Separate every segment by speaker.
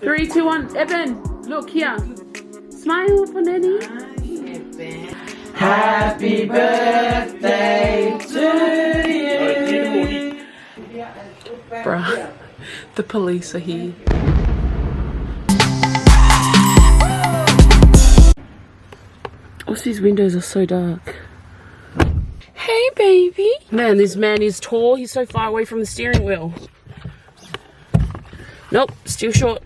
Speaker 1: 3, 2, 1. Eben, look here. Smile for Nanny. Happy birthday to you. Bruh, the police are here. Aussie's windows are so dark. Hey, baby. Man, this man is tall. He's so far away from the steering wheel. Nope, still short.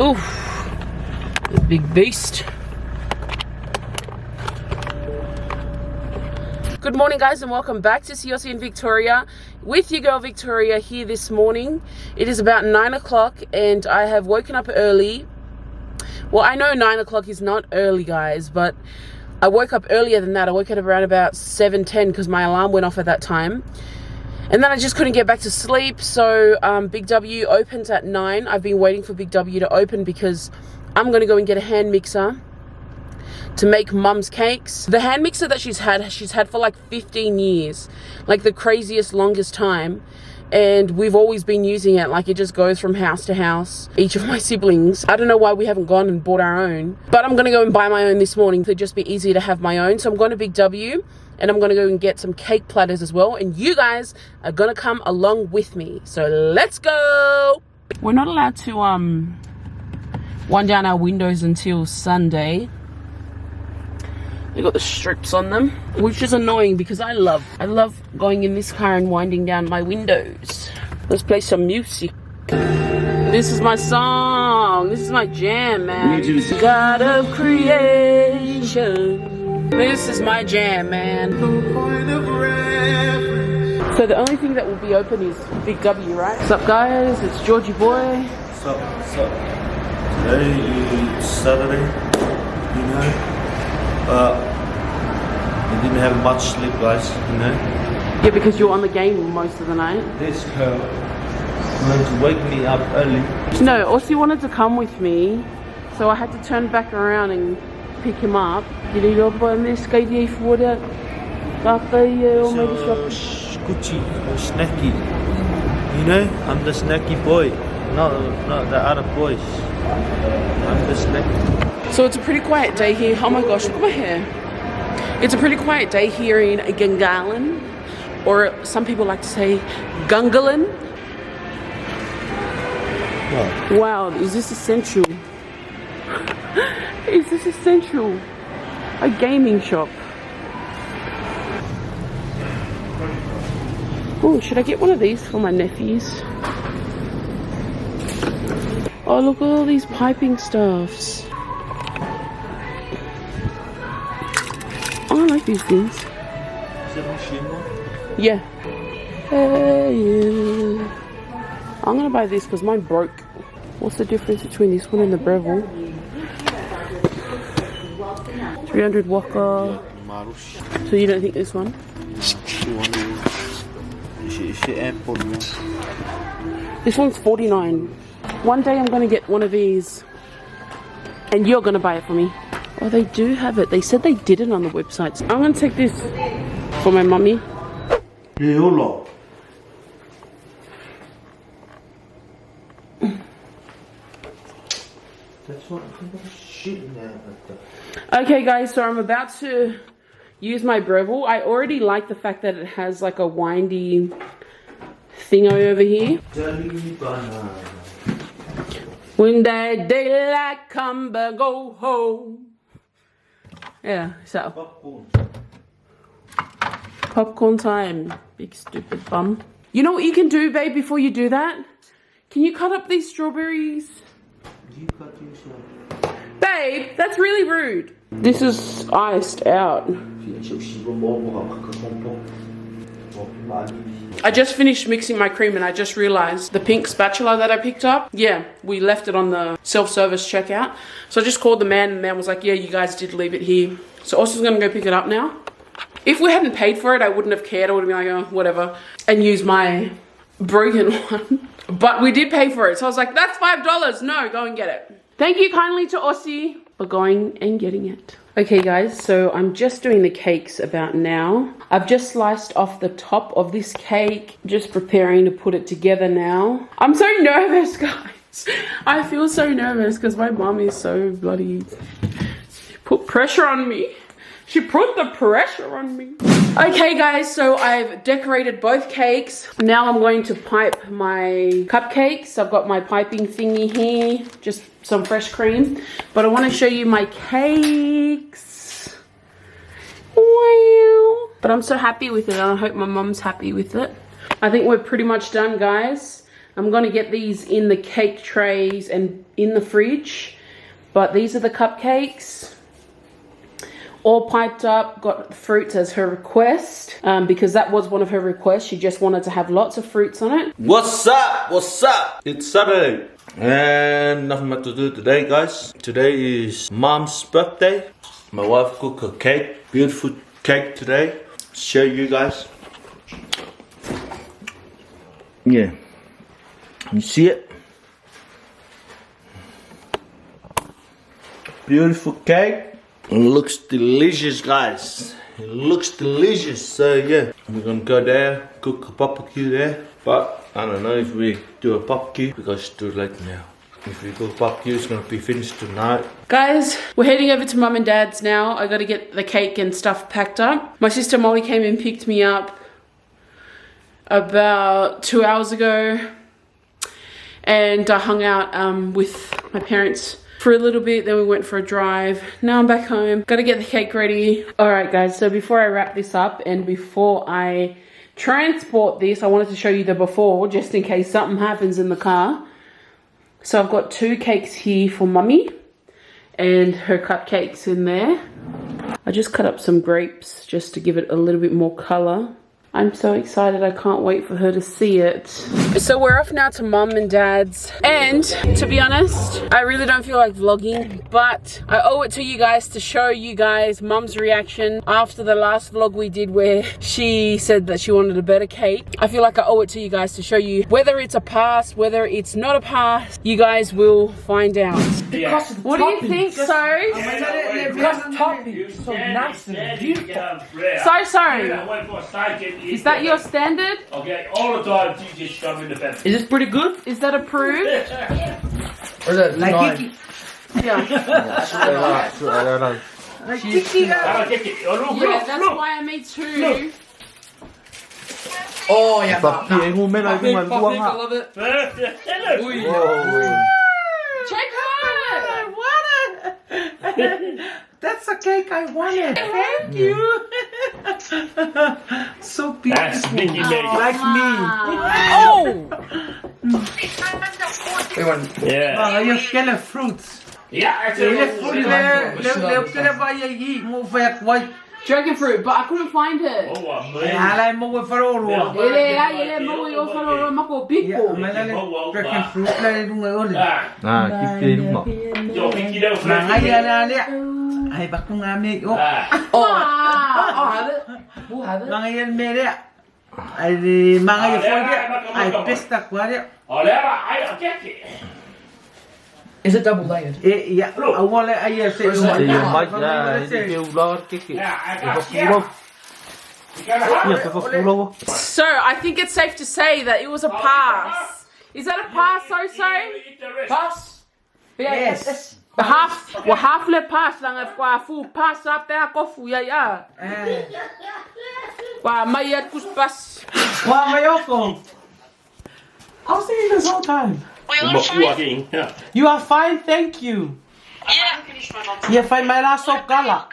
Speaker 1: Oof, this big beast. Good morning, guys, and welcome back to Aussie and Victoria with your girl Victoria here this morning. It is about 9 o'clock and I have woken up early. Well, I know 9 o'clock is not early, guys, but I woke up earlier than that. I woke up around about 7:10 because my alarm went off at that time. And then I just couldn't get back to sleep. So Big W opens at 9. I've been waiting for Big W to open because I'm going to go and get a hand mixer to make Mum's cakes. The hand mixer that she's had for like 15 years. Like the craziest, longest time. And we've always been using it. Like it just goes from house to house. Each of my siblings. I don't know why we haven't gone and bought our own. But I'm going to go and buy my own this morning. It'd just be easier to have my own. So I'm going to Big W. And I'm going to go and get some cake platters as well. And you guys are going to come along with me. So let's go. We're not allowed to wind down our windows until Sunday. They got the strips on them, which is annoying because I love going in this car and winding down my windows. Let's play some music. This is my song. This is my jam, man. God of creation. This is my jam, man. So the only thing that will be open is Big W, right? What's up, guys? It's Georgie boy.
Speaker 2: What's up? Today is Saturday, you know. I didn't have much sleep, guys, you know.
Speaker 1: Yeah, because you're on the game most of the night.
Speaker 2: This girl wanted to wake me up early.
Speaker 1: No, Aussie wanted to come with me, so I had to turn back around and pick him up. Jullie lopen mis, kan je die even voor de om mee te shoppen?
Speaker 2: Scoochie, snacky. You know, I'm the snacky boy. Not the other boys. I'm the snacky.
Speaker 1: So it's a pretty quiet day here. Oh my gosh, look at my hair. It's a pretty quiet day here in Gungahlin, or some people like to say Gungahlin.
Speaker 2: What?
Speaker 1: Wow, is this essential? Is this essential? A gaming shop. Oh, should I get one of these for my nephews? Oh, look at all these piping stuffs. Oh, I like these things. Yeah. Hey. I'm gonna buy this because mine broke. What's the difference between this one and the Breville? 300 waka. So you don't think this one? This one's 49. One day I'm gonna get one of these and you're gonna buy it for me. Oh, they do have it. They said they did it on the website. I'm gonna take this for my mummy.
Speaker 2: P0lice.
Speaker 1: Okay, guys, so I'm about to use my Breville. I already like the fact that it has like a windy thingo over here. When that daylight come back, go home. Yeah, so popcorn time, big stupid bum. You know what you can do, babe, before you do that? Can you cut up these strawberries?
Speaker 2: You cut yourself.
Speaker 1: Babe, that's really rude. This is iced out. I just finished mixing my cream and I just realized the pink spatula that I picked up, yeah, we left it on the self-service checkout. So I just called the man and the man was like, yeah, you guys did leave it here. So Austin's gonna go pick it up now. If we hadn't paid for it, I wouldn't have cared. I would have been like, oh, whatever. And use my broken one. But we did pay for it. So I was like, that's $5. No, go and get it. Thank you kindly to Aussie. for going and getting it. Okay guys, so I'm just doing the cakes about now. I've just sliced off the top of this cake, just preparing to put it together now. I'm so nervous, guys. I feel so nervous because my mom is so bloody... She put pressure on me. She put the pressure on me. Okay guys, so I've decorated both cakes. Now I'm going to pipe my cupcakes. I've got my piping thingy here, just some fresh cream. But I want to show you my cakes. Wow. But I'm so happy with it, and I hope my mom's happy with it. I think we're pretty much done, guys. I'm going to get these in the cake trays and in the fridge. But these are the cupcakes. All piped up, got fruits as her request, because that was one of her requests. She just wanted to have lots of fruits on it.
Speaker 2: What's up? What's up? It's Saturday. And nothing much to do today, guys. Today is Mom's birthday. My wife cooked a cake. Beautiful cake today. Show you guys. Yeah. You see it? Beautiful cake. It looks delicious, guys. It looks delicious. So yeah, we're gonna go there, cook a barbecue there. But I don't know if we do a barbecue because it's too late now. If we go barbecue, it's gonna be finished tonight.
Speaker 1: Guys, we're heading over to Mum and Dad's now. I gotta get the cake and stuff packed up. My sister Molly came and picked me up about 2 hours ago. And I hung out with my parents for a little bit, then we went for a drive. Now I'm back home. Gotta get the cake ready. Alright guys, so before I wrap this up and before I transport this, I wanted to show you the before, just in case something happens in the car. So I've got 2 cakes here for Mummy and her cupcakes in there. I just cut up some grapes just to give it a little bit more color. I'm so excited, I can't wait for her to see it. So we're off now to Mum and Dad's. And to be honest, I really don't feel like vlogging, but I owe it to you guys to show you guys Mum's reaction after the last vlog we did where she said that she wanted a better cake. I feel like I owe it to you guys to show you whether it's a pass, whether it's not a pass. You guys will find out.
Speaker 3: Yeah.
Speaker 1: What do you think, so?
Speaker 3: Because topping so nice and beautiful.
Speaker 1: So sorry. Is that your standard?
Speaker 3: Okay, all the time you just shove in the pen.
Speaker 4: Is this pretty good?
Speaker 1: Is that approved?
Speaker 4: Or is that
Speaker 3: Like
Speaker 4: nine?
Speaker 1: Yeah.
Speaker 3: I'll take it. Oh, look,
Speaker 1: Yeah,
Speaker 3: look,
Speaker 1: that's
Speaker 3: look.
Speaker 1: why I made 2.
Speaker 4: Oh, yeah.
Speaker 2: Papi, anh không biết là nhưng mà buông
Speaker 4: I
Speaker 2: ạ.
Speaker 4: love it.
Speaker 3: Ui.
Speaker 1: Check out!
Speaker 4: That's a cake I wanted. Thank you. So beautiful.
Speaker 3: That's Mickey made.
Speaker 4: Like me.
Speaker 1: Oh!
Speaker 3: Yeah.
Speaker 4: You scared of fruits.
Speaker 3: Yeah, that's
Speaker 4: White.
Speaker 1: Dragon fruit, but I couldn't find it.
Speaker 3: Oh,
Speaker 4: I
Speaker 3: man.
Speaker 4: like more for all. Dragon fruit là đúng rồi.
Speaker 2: À, kịp đi đúng không?
Speaker 3: Yo, Mickey đâu
Speaker 4: Mà
Speaker 3: phải.
Speaker 4: ngay là nè. Ai bác không ăn đi.
Speaker 1: Oh, have it. Who have it?
Speaker 4: Mga yan mere. Ay mga yan for dia. Ay pesta kwa dia.
Speaker 3: Oh, there, I get it.
Speaker 4: Is it double layered? Yeah. I want to say
Speaker 2: Thì mấy ra kêu lo cái kìa.
Speaker 3: Yeah, I
Speaker 2: Có
Speaker 3: got
Speaker 2: phụ đâu?
Speaker 3: You gotta have
Speaker 2: Nhiều cái có phụ đâu?
Speaker 1: So, I think it's safe to say that it was a pass. Is that a pass, so?
Speaker 4: Pass. Yes.
Speaker 1: Half le pass lang kwa fu pass up there ko fu ya. Wa mayat kus pass.
Speaker 4: Wow, Mayoko. I was thinking this whole time.
Speaker 3: walking. Yeah.
Speaker 4: You are fine, thank you. Yeah, find my last so color.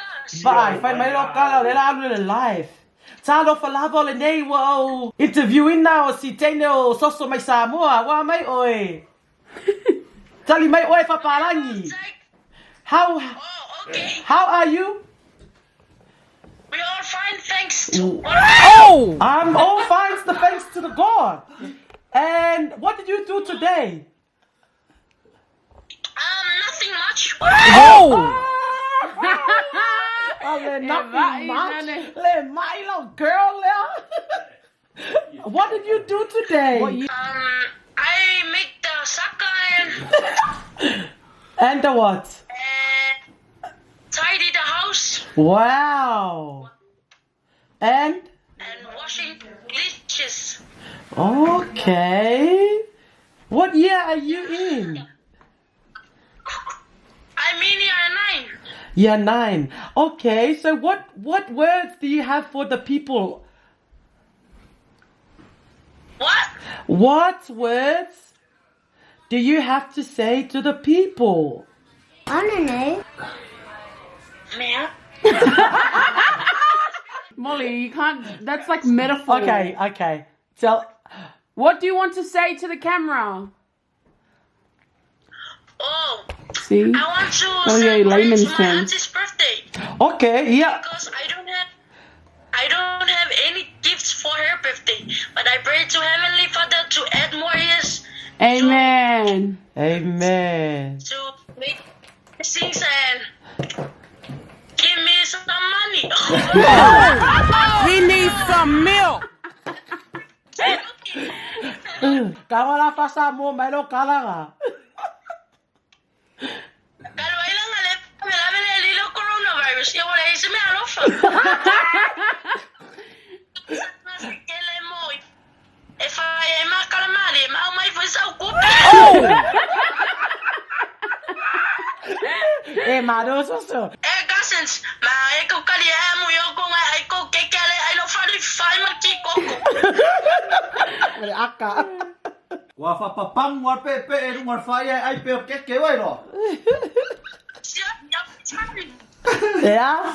Speaker 4: Bye, find my last color. Then I'm really live. Talo for lava le nei wo interviewing now si teno soso mai Samoa wa mai oi. Tali mai oi papalangi. How are you?
Speaker 5: We are fine, thanks to
Speaker 1: Oh!
Speaker 4: I'm all fine, thanks to the God. And what did you do today?
Speaker 5: nothing much.
Speaker 1: Oh!
Speaker 4: Nothing much. Le Milo girl. What did you do today?
Speaker 5: I make the soccer
Speaker 4: And the what? Wow. And
Speaker 5: washing dishes.
Speaker 4: okay. What year are you in?
Speaker 5: I'm in year 9.
Speaker 4: Year 9. Okay, so what words do you have for the people?
Speaker 5: What?
Speaker 4: What words do you have to say to the people?
Speaker 6: I don't know.
Speaker 5: Man.
Speaker 1: Molly, you can't. That's like metaphor.
Speaker 4: Okay. Tell.
Speaker 1: What do you want to say to the camera?
Speaker 5: Oh,
Speaker 1: See?
Speaker 5: I want to
Speaker 1: yeah,
Speaker 5: celebrate
Speaker 1: layman's
Speaker 5: my
Speaker 1: terms.
Speaker 5: auntie's birthday
Speaker 4: Okay, yeah.
Speaker 5: because I don't have any gifts for her birthday. But I pray to Heavenly Father to add more years
Speaker 1: Amen.
Speaker 4: Amen.
Speaker 5: to make things and give me some money.
Speaker 4: He needs some milk. Kawala pasa mo may lo kala
Speaker 5: Kalau ilang alep, malaman na lilo coronavirus. Yung wala yung simi alofa. Kailan mo, if I am a calamari, may voice out kupi.
Speaker 4: Mado so.
Speaker 5: Cousins, ikaw kaliya mo yung kung ikaw kekele, I don't find my kiko.
Speaker 4: Aka.
Speaker 2: Wa fa pa pang wa pe e wa fa ya ai pe ke wai lo.
Speaker 4: Yeah.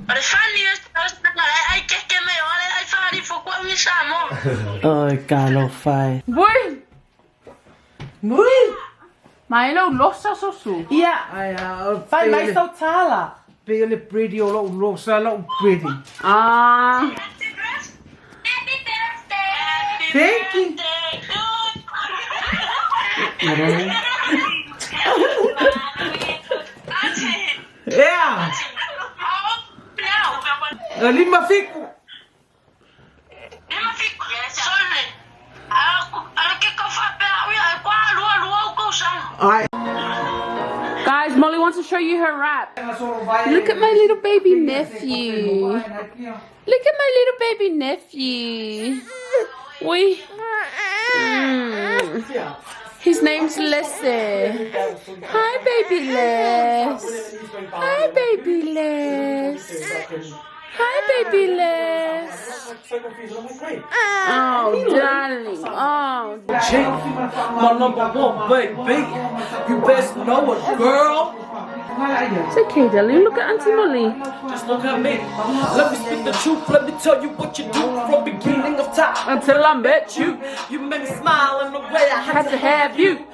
Speaker 5: But it's funny, I keke me, I find it for what we samo.
Speaker 4: Oh, Carlo fai.
Speaker 1: Boy,
Speaker 4: Muy.
Speaker 1: Milo losas osu.
Speaker 4: Yeah. Fai mai so tala. Bigly pretty or lo sa lo pretty.
Speaker 1: Ah.
Speaker 5: Happy birthday!
Speaker 4: Thank you. Yeah. Lima fico.
Speaker 1: Guys, Molly wants to show you her rap. Look at my little baby nephew. Look at my little baby nephew. We. His name's Leslie. Hi, baby Les. Hi, baby Les. Hi, baby Les. Oh, darling. Oh,
Speaker 4: My number one, baby. You best know it, girl.
Speaker 1: it's okay, darling. Look at Auntie Molly.
Speaker 4: Just look at me. Let me speak the truth. Let me tell you what you do from beginning of time.
Speaker 1: Until I met you,
Speaker 4: You made me smile in the way I
Speaker 1: had to have you.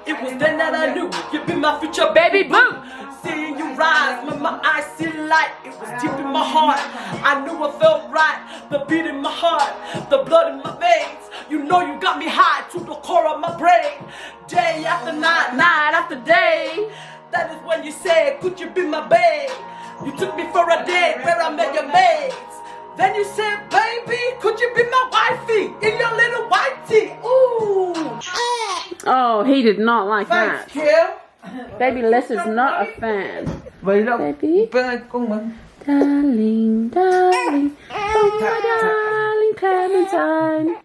Speaker 4: It was then that I knew you'd be my future
Speaker 1: Baby blue.
Speaker 4: Seeing you rise, when my eyes see light, it was deep in my heart. I knew I felt right, the beat in my heart, the blood in my veins. You know you got me high to the core of my brain. Day after night,
Speaker 1: Night after day.
Speaker 4: that is when you said, could you be my babe? You took me for a date where I met your mates. Then you said, baby, could you be my wifey in your little white tee? Ooh.
Speaker 1: Oh, he did not like
Speaker 4: Thanks,
Speaker 1: that.
Speaker 4: Kill.
Speaker 1: Baby Les is not a fan.
Speaker 4: Vậy đâu.
Speaker 1: Baby.
Speaker 4: Con mình.
Speaker 1: Darling, darling, oh my darling Clementine.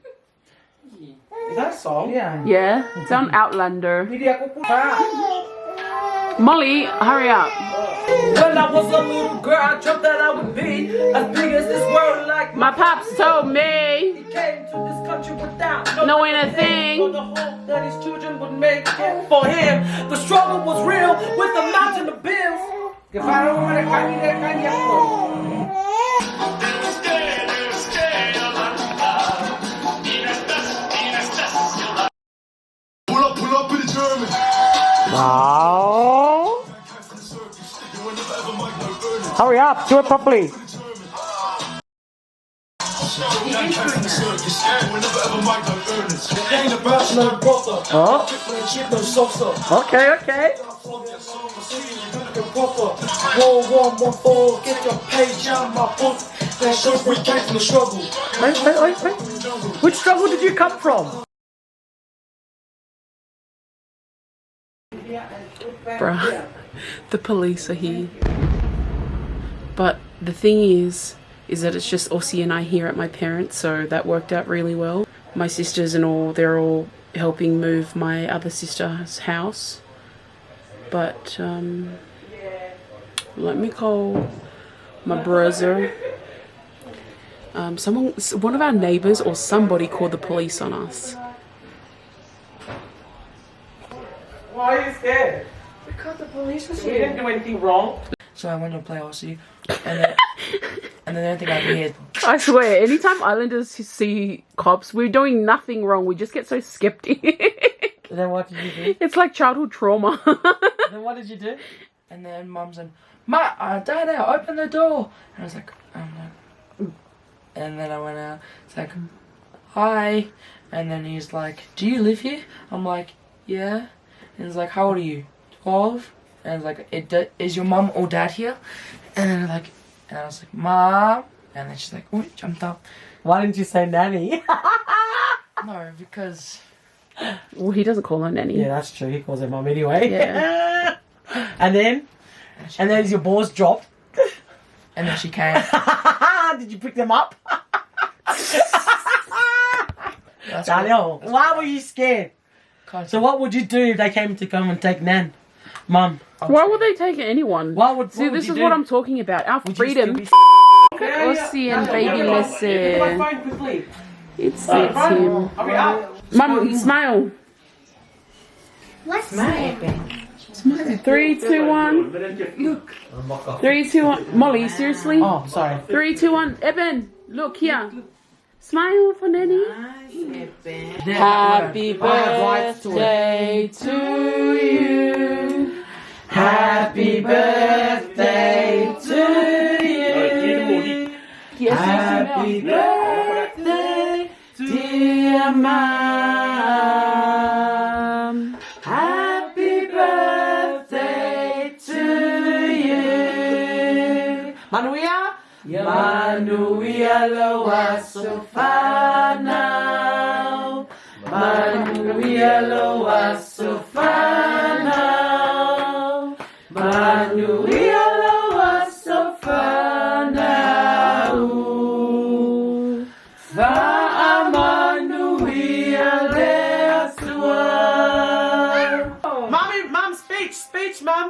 Speaker 4: Is that a song? Yeah.
Speaker 1: Yeah, it's on Outlander.
Speaker 4: Đi đi cũng
Speaker 1: Molly, hurry up.
Speaker 4: When I was a little girl, I dreamt that I would be as big as this world like
Speaker 1: My pops told me
Speaker 4: He came to this country without
Speaker 1: knowing a thing.
Speaker 4: For the hope that his children would make it for him. The struggle was real with a mountain of bills.
Speaker 7: Pull up in the German.
Speaker 4: Wow. Hurry up, do it properly. Okay. Get your page on my book. We came from the struggle. Wait. Which struggle did you come from?
Speaker 1: Bruh, the police are here. But the thing is that it's just Aussie and I here at my parents', so that worked out really well. My sisters and all, they're all helping move my other sister's house. But let me call my brother. One of our neighbors or somebody called the police on us.
Speaker 4: Why are you scared?
Speaker 3: Because the police was
Speaker 4: We didn't do anything wrong.
Speaker 3: So I went to play Aussie, and then the only thing I could hear.
Speaker 1: I swear, anytime Islanders see cops, we're doing nothing wrong. We just get so skeptic.
Speaker 3: Then what did you do?
Speaker 1: It's like childhood trauma.
Speaker 3: Then what did you do? And then Mum's like, Dad, open the door. And I was like, and then I went out. It's like, hi. And then he's like, do you live here? I'm like, yeah. And he's like, how old are you? 12. And I was like, is your mum or dad here? And then I was like, Mom. And then she's like, oh, jumped up.
Speaker 4: Why didn't you say nanny?
Speaker 3: No, because.
Speaker 1: Well, he doesn't call her nanny.
Speaker 4: Yeah, that's true. He calls her mum anyway.
Speaker 1: Yeah.
Speaker 4: And then your balls dropped.
Speaker 3: And then she came.
Speaker 4: Did you pick them up?
Speaker 3: That's
Speaker 4: Daniel, why were you scared? So what would you do if they came to come and take Nan? Mum.
Speaker 1: Why would they take anyone?
Speaker 4: See,
Speaker 1: this is what I'm talking about. Our freedom. Aussie and P0lice.
Speaker 4: Get my phone quickly.
Speaker 1: It's him.
Speaker 4: Hurry up.
Speaker 1: Mum, smile.
Speaker 5: What's that?
Speaker 1: 3, 2, 1. 3, 2, 1. Molly, seriously?
Speaker 4: Oh, sorry.
Speaker 1: 3, 2, 1. Eben, look here. Smile for Nanny. Happy birthday to you. Happy birthday to you. Happy birthday, dear Mom. Happy birthday to you.
Speaker 4: Manuia?
Speaker 1: Manuia loa sofana. Manuia loa sofana. Manuia loa sofana. Va manuia lea sua.
Speaker 4: Mom, speech, Mum.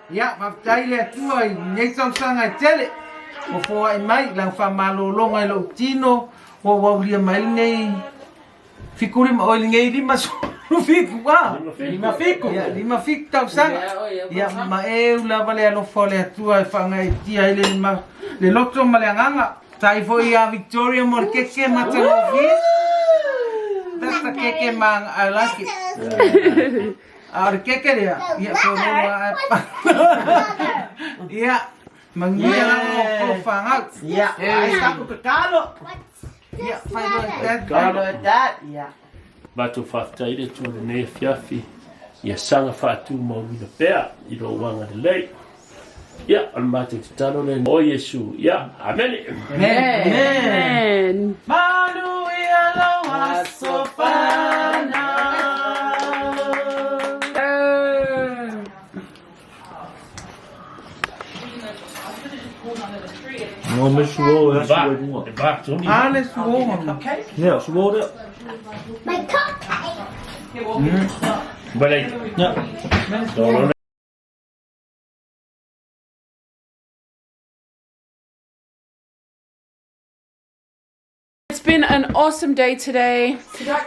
Speaker 4: Ja, maar tijdelijk toe, niks aan zang tellen. Before I might lang fa malolong ay lo tino, wa liya mai nei. Fikuri ma oil ngay di mas fiku wa. Lima fik tau sang. Ya ma la vale lo fole tu ai fa ngai ti ai le ma le lokto ma le nganga. Tai fo ia Victoria mor keke mata no vi. That's the keke mang I like it. Ar keke dia. Ya so no. Ya Mangilang ko fangat. Yeah. Ay sa ko kakalo. Yeah, follow that. Yeah.
Speaker 6: Bato whaftaire tu na ne fiafi. Ia sanga whatu mo wina pēr. I ro wanga de lei. Ia, al mate te tano le o Yesu. Ia, amen.
Speaker 1: Amen.
Speaker 4: Manu ia loa sofana.
Speaker 2: No, Miss Roll, that's what you
Speaker 6: The
Speaker 2: want.
Speaker 6: back to me.
Speaker 4: Alles warm.
Speaker 2: Yeah, so roll it.
Speaker 5: My cupcake.
Speaker 6: But I
Speaker 2: Yeah.
Speaker 6: don't
Speaker 1: It's been an awesome day today.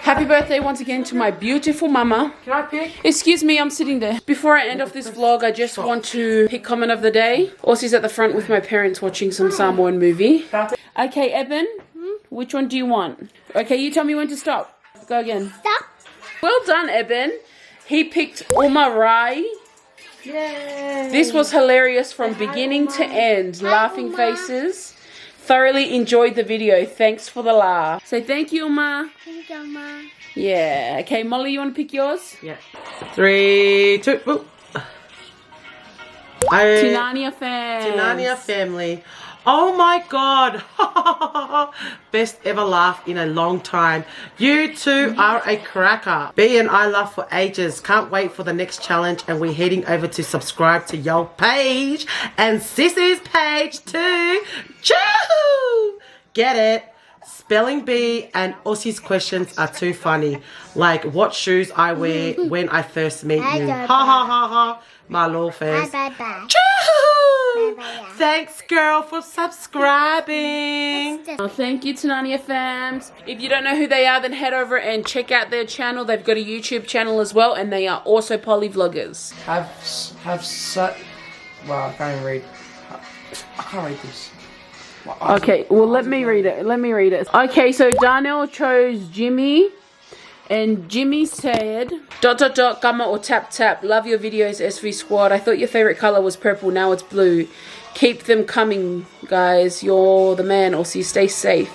Speaker 1: Happy birthday once again to my beautiful mama.
Speaker 3: Can I pick?
Speaker 1: Excuse me, I'm sitting there. Before I end off this vlog, I just want to pick comment of the day. Aussie's at the front with my parents watching some Samoan movie. Okay, Eben, which one do you want? Okay, you tell me when to stop. Go again.
Speaker 5: Stop.
Speaker 1: Well done, Eben. He picked Umarai.
Speaker 3: Yay!
Speaker 1: This was hilarious from beginning to end. Laughing faces. Thoroughly enjoyed the video. Thanks for the laugh. Say thank you, Uma.
Speaker 5: Thank you, Ma.
Speaker 1: Yeah. Okay, Molly, you want to pick yours?
Speaker 4: Yeah. 3, 2. Ooh.
Speaker 1: Tinania fans.
Speaker 4: Tinania family. Oh my God. Best ever laugh in a long time. You two are a cracker. B and I laugh for ages. Can't wait for the next challenge, and we're heading over to subscribe to your page and Sissy's page too. Choo! Get it? Spelling bee and Aussie's questions are too funny. Like what shoes I wear when I first meet you. Ha ha ha ha. My little face. Choo! Thanks, girl, for subscribing.
Speaker 1: Oh, thank you, Tanania fams. If you don't know who they are, then head over and check out their channel. They've got a YouTube channel as well, and they are also polyvloggers.
Speaker 3: Well, I can't even read. I can't read this.
Speaker 1: Okay, well, let me read it. Okay, so Darnell chose Jimmy, and Jimmy said, ... gamma or tap tap. Love your videos, SV Squad. I thought your favorite color was purple. Now it's blue. Keep them coming, guys. You're the man. Also, stay safe.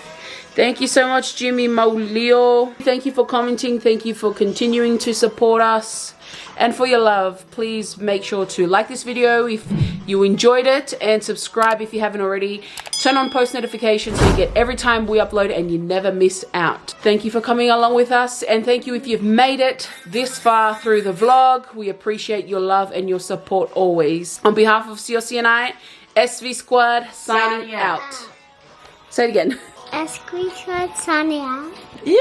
Speaker 1: Thank you so much, Jimmy Maulio. Thank you for commenting. Thank you for continuing to support us. And for your love, please make sure to like this video if you enjoyed it, and subscribe if you haven't already. Turn on post notifications so you get every time we upload and you never miss out. Thank you for coming along with us, and thank you if you've made it this far through the vlog. We appreciate your love and your support always. On behalf of Siosi and I, SV Squad signing out. Say it again.
Speaker 8: SV Squad signing out.
Speaker 1: Yeah.